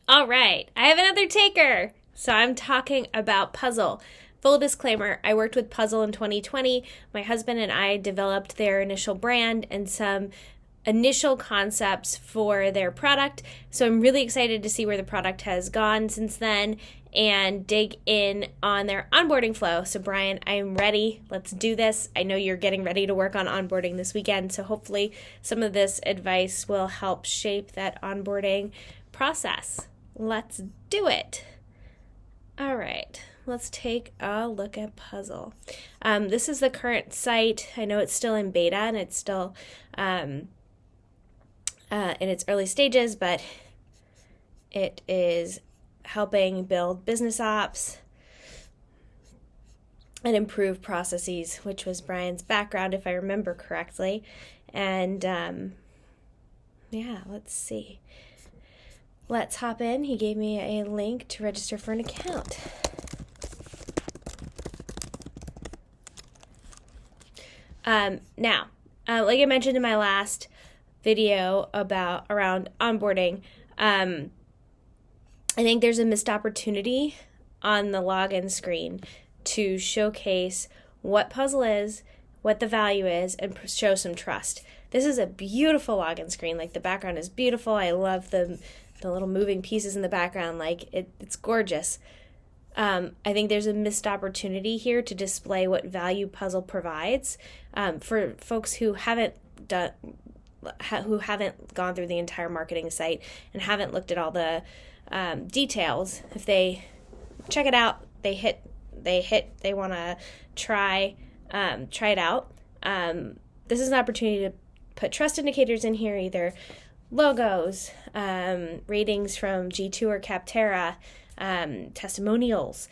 All right, I have another taker. So I'm talking about Puzzle. Full disclaimer, I worked with Puzzle in 2020. My husband and I developed their initial brand and some initial concepts for their product. So I'm really excited to see where the product has gone since then and dig in on their onboarding flow. So Brian, I am ready. Let's do this. I know you're getting ready to work on onboarding this weekend, so hopefully some of this advice will help shape that onboarding process. Let's do it. All right, let's take a look at Puzzle. This is the current site. I know it's still in beta and it's still in its early stages, but it is helping build business ops and improve processes, which was Brian's background, if I remember correctly. And let's see. Let's hop in. He gave me a link to register for an account. Now, like I mentioned in my last video around onboarding, I think there's a missed opportunity on the login screen to showcase what Puzzle is, what the value is, and show some trust. This is a beautiful login screen. Like, the background is beautiful. I love the little moving pieces in the background. Like, it's gorgeous. I think there's a missed opportunity here to display what value Puzzle provides for folks who haven't gone through the entire marketing site and haven't looked at all the details. If they check it out, they want to try it out. This is an opportunity to put trust indicators in here, either logos, ratings from G2 or Capterra, testimonials,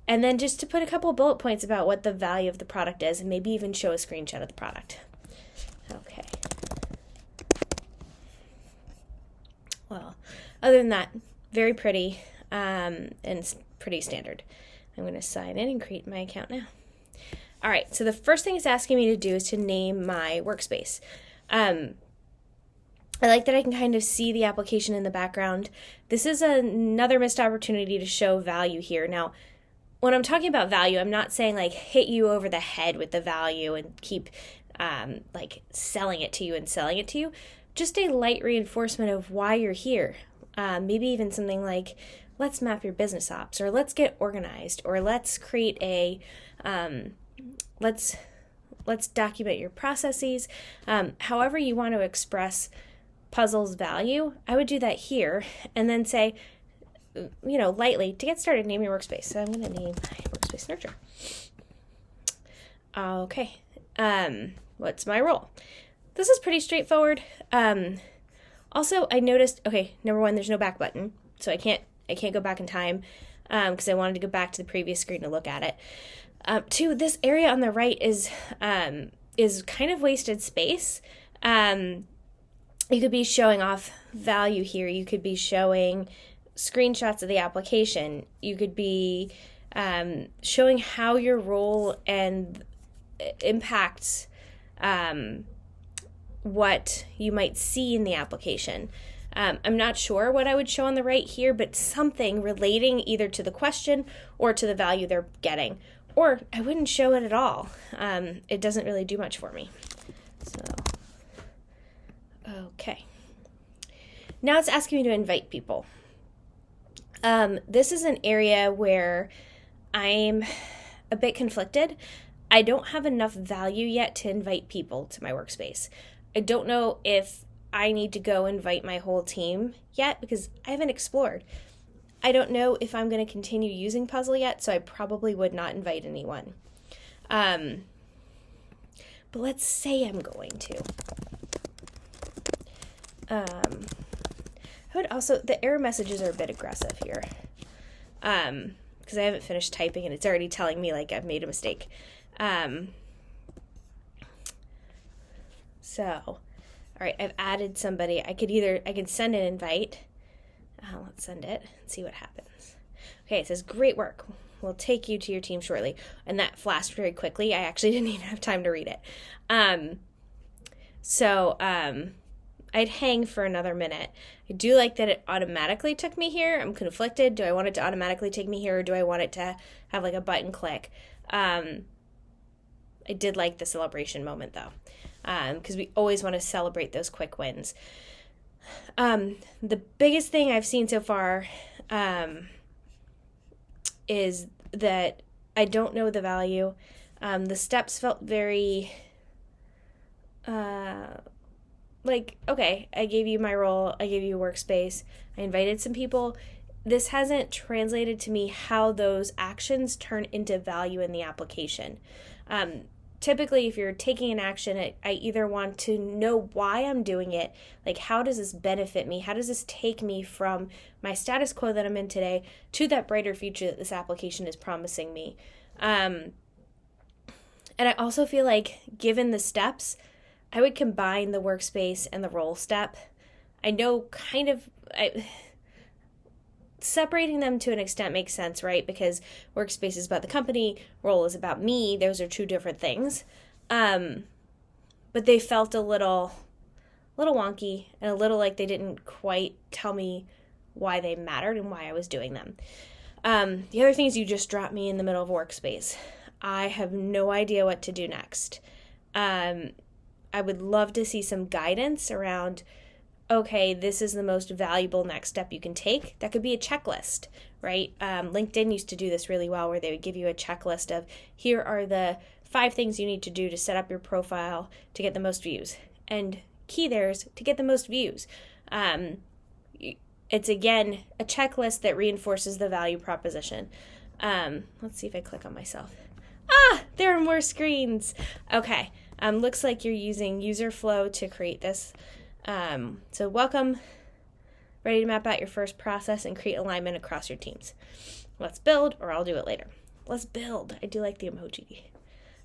and then just to put a couple of bullet points about what the value of the product is, and maybe even show a screenshot of the product. Okay. Well, other than that, very pretty, and it's pretty standard. I'm going to sign in and create my account now. All right, so the first thing it's asking me to do is to name my workspace. I like that I can kind of see the application in the background. This is another missed opportunity to show value here. Now, when I'm talking about value, I'm not saying like hit you over the head with the value and keep like selling it to you. Just a light reinforcement of why you're here. Maybe even something like, let's map your business ops, or let's get organized, or let's create let's document your processes. However you want to express Puzzle's value, I would do that here, and then say, lightly, to get started, name your workspace. So I'm going to name my workspace nurture. Okay. What's my role? This is pretty straightforward. Also, I noticed, number one, there's no back button, so I can't go back in time because I wanted to go back to the previous screen to look at it. Two, this area on the right is kind of wasted space. You could be showing off value here. You could be showing screenshots of the application. You could be showing how your role and impacts what you might see in the application. I'm not sure what I would show on the right here, but something relating either to the question or to the value they're getting. Or I wouldn't show it at all. It doesn't really do much for me. So, okay. Now it's asking me to invite people. This is an area where I'm a bit conflicted. I don't have enough value yet to invite people to my workspace. I don't know if I need to go invite my whole team yet because I haven't explored. I don't know if I'm going to continue using Puzzle yet, so I probably would not invite anyone. But let's say I'm going to. I would also, the error messages are a bit aggressive here because I haven't finished typing and it's already telling me like I've made a mistake. All right, I've added somebody. I can send an invite. Let's send it and see what happens. Okay, it says, great work. We'll take you to your team shortly. And that flashed very quickly. I actually didn't even have time to read it. I'd hang for another minute. I do like that it automatically took me here. I'm conflicted. Do I want it to automatically take me here, or do I want it to have like a button click? I did like the celebration moment though, because we always want to celebrate those quick wins. The biggest thing I've seen so far is that I don't know the value. The steps felt very like, okay, I gave you my role, I gave you workspace, I invited some people. This hasn't translated to me how those actions turn into value in the application. Typically, if you're taking an action, I either want to know why I'm doing it, like how does this benefit me? How does this take me from my status quo that I'm in today to that brighter future that this application is promising me? And I also feel like, given the steps, I would combine the workspace and the role step. I know separating them to an extent makes sense, right? Because workspace is about the company, role is about me. Those are two different things. But they felt a little wonky and a little like they didn't quite tell me why they mattered and why I was doing them. The other thing is you just dropped me in the middle of workspace. I have no idea what to do next. I would love to see some guidance around, okay, this is the most valuable next step you can take. That could be a checklist, right? LinkedIn used to do this really well, where they would give you a checklist of, here are the 5 things you need to do to set up your profile to get the most views. And key there is to get the most views. It's, again, a checklist that reinforces the value proposition. Let's see if I click on myself. There are more screens. Okay. Looks like you're using user flow to create this. So welcome, ready to map out your first process and create alignment across your teams. Let's build, or I'll do it later. Let's build. I do like the emoji.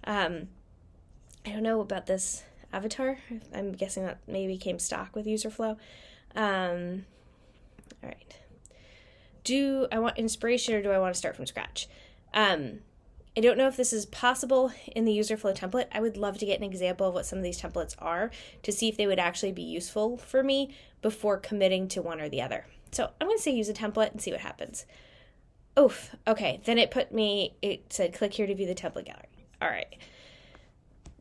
I don't know about this avatar. I'm guessing that maybe came stock with user flow. All right. Do I want inspiration, or do I want to start from scratch? I don't know if this is possible in the user flow template. I would love to get an example of what some of these templates are to see if they would actually be useful for me before committing to one or the other. So I'm going to say use a template and see what happens. Oof. Okay. Then it said click here to view the template gallery. All right.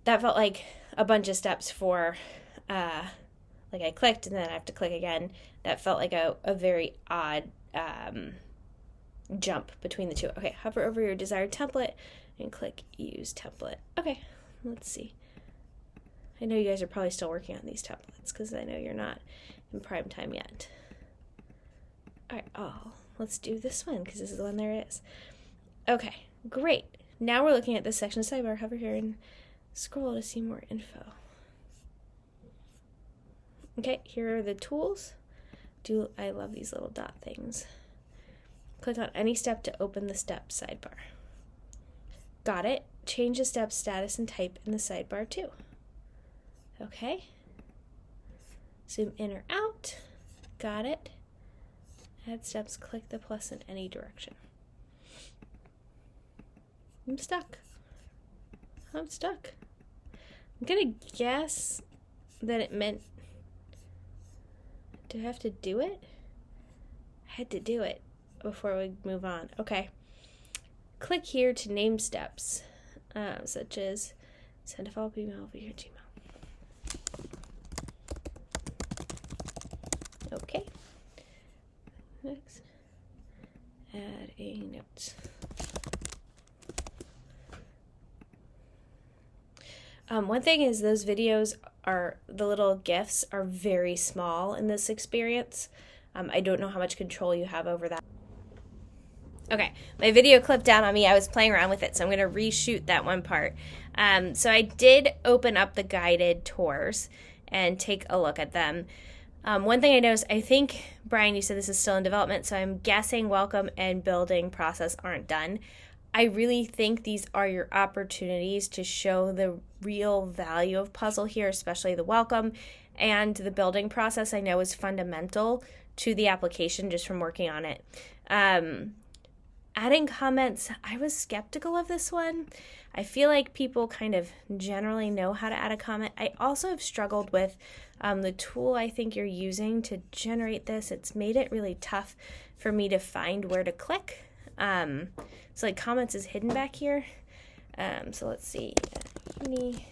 That felt like a bunch of steps for, like I clicked and then I have to click again. That felt like a very odd, jump between the two. Okay, hover over your desired template and click use template. Okay, let's see. I know you guys are probably still working on these templates because I know you're not in prime time yet. All right, let's do this one because this is the one there is. Okay, great. Now we're looking at this section of sidebar. Hover here and scroll to see more info. Okay, here are the tools. I love these little dot things. Click on any step to open the step sidebar. Got it. Change the step status and type in the sidebar too. Okay. Zoom in or out. Got it. Add steps. Click the plus in any direction. I'm stuck. I'm going to guess that it meant, do I have to do it? I had to do it before we move on. Okay. Click here to name steps, such as send a follow-up email via Gmail. Okay. Next. Add a note. One thing is those videos the little GIFs are very small in this experience. I don't know how much control you have over that. Okay, my video clipped out on me. I was playing around with it, so I'm going to reshoot that one part. So I did open up the guided tours and take a look at them. One thing I noticed, I think, Brian, you said this is still in development, so I'm guessing welcome and building process aren't done. I really think these are your opportunities to show the real value of Puzzle here, especially the welcome and the building process. I know is fundamental to the application just from working on it. Adding comments, I was skeptical of this one. I feel like people kind of generally know how to add a comment. I also have struggled with the tool I think you're using to generate this. It's made it really tough for me to find where to click. So like comments is hidden back here. So let's see, any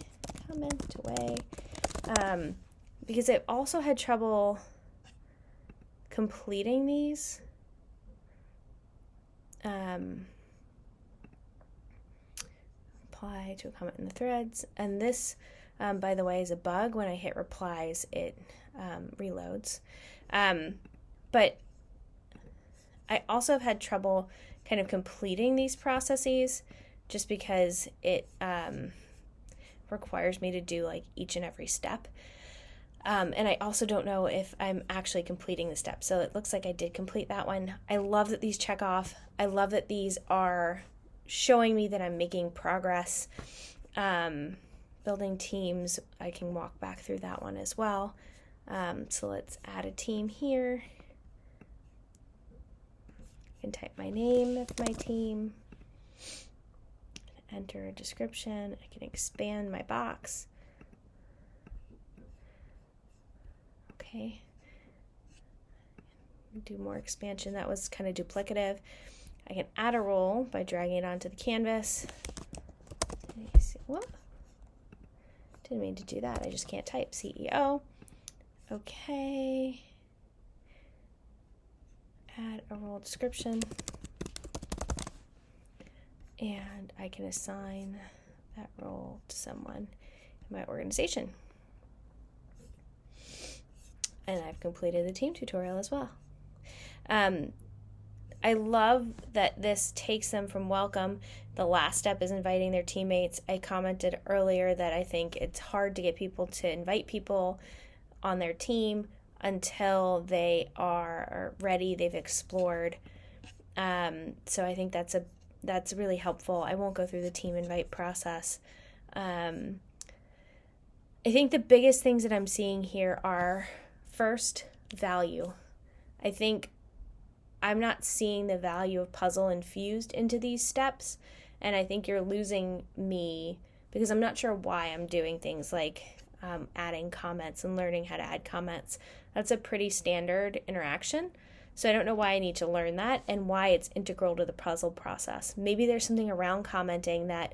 comment away. Because I've also had trouble completing these. Reply to a comment in the threads. And this, by the way, is a bug. When I hit replies, it reloads. But I also have had trouble kind of completing these processes just because it requires me to do like each and every step. And I also don't know if I'm actually completing the steps. So it looks like I did complete that one. I love that these check off. I love that these are showing me that I'm making progress. Building teams, I can walk back through that one as well. So let's add a team here. I can type my name of my team. Enter a description. I can expand my box. Okay. Do more expansion. That was kind of duplicative. I can add a role by dragging it onto the canvas. Whoop. Didn't mean to do that. I just can't type CEO. Okay. Add a role description. And I can assign that role to someone in my organization. And I've completed the team tutorial as well. I love that this takes them from welcome. The last step is inviting their teammates. I commented earlier that I think it's hard to get people to invite people on their team until they are ready, they've explored. So I think that's really helpful. I won't go through the team invite process. I think the biggest things that I'm seeing here are, first, value. I think I'm not seeing the value of puzzle infused into these steps, and I think you're losing me because I'm not sure why I'm doing things like adding comments and learning how to add comments. That's a pretty standard interaction, so I don't know why I need to learn that and why it's integral to the puzzle process. Maybe there's something around commenting that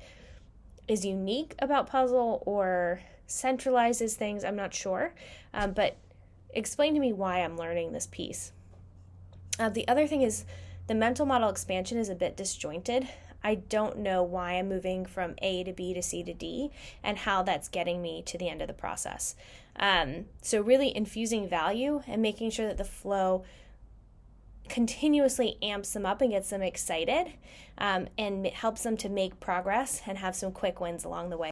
is unique about puzzle or centralizes things. I'm not sure, but explain to me why I'm learning this piece. The other thing is the mental model expansion is a bit disjointed. I don't know why I'm moving from A to B to C to D and how that's getting me to the end of the process. So really infusing value and making sure that the flow continuously amps them up and gets them excited and helps them to make progress and have some quick wins along the way.